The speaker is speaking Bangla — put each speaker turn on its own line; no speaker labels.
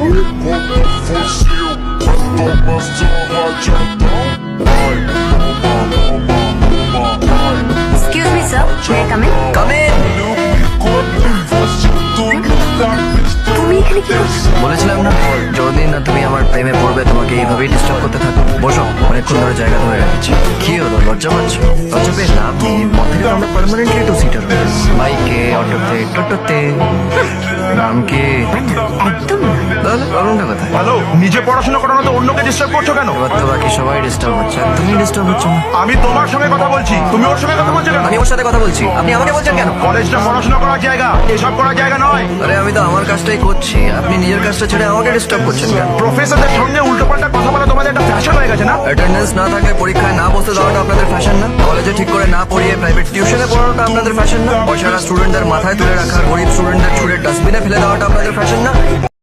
Excuse me, sir. May I come in?
Come in.
তুমি এখানে কি করছো?
বলেছিলাম না যতদিন না তুমি আমার প্রেমে পড়বে তোমাকে এইভাবেই ডিস্টার্ব করতে থাকো। বসো, অনেকক্ষণ ধরে জায়গা ধরে রেখেছি। কি হলো, লজ্জা পাচ্ছ? লজ্জা পেয়ে লাভ নেই, পথ থেকে আমরা পার্মানেন্টলি টু সিটার বাইকে, অটোতে, টোটোতে। নাম কি?
একদম না।
তাহলে প্রবলেমটা কোথায়?
হ্যালো, নিজে পড়াশোনা করো না তো অন্যকে ডিস্টার্ব করছো কেন?
এবার তো বাকি সবাই ডিস্টার্ব হচ্ছে, আর তুমি ডিস্টার্ব হচ্ছ না।
আমি তোমার সঙ্গে কথা বলছি, তুমি ওর সঙ্গে কথা বলছো কেন?
আমি ওর সাথে কথা বলছি, আপনি আমাকে বলছেন কেন?
কলেজটা পড়াশোনা করার জায়গা, এসব করার জায়গা নয়।
আরে আমি তো আমার কাজটাই করছি, আপনি নিজের কাজটা ছেড়ে আমাকে ডিস্টার্ব করছেন কেন?
প্রফেসরদের সঙ্গে উল্টোপাল্টা কথা বলা তোমাদের একটা ফ্যাশন হয়ে গেছে না?
অ্যাটেন্ডেন্স না থাকলে পরীক্ষায় না বসতে দেওয়াটা আপনাদের ফ্যাশন না? কলেজে ঠিক করে না পড়িয়ে প্রাইভেট টিউশনে পড়ানোটা আপনাদের ফ্যাশন না? পয়সারা স্টুডেন্টদের মাথায় তুলে রাখা, গরিব স্টুডেন্টদের ছুড়ে ডাস্টবিনে ফেলে দেওয়াটা আপনাদের ফ্যাশন না?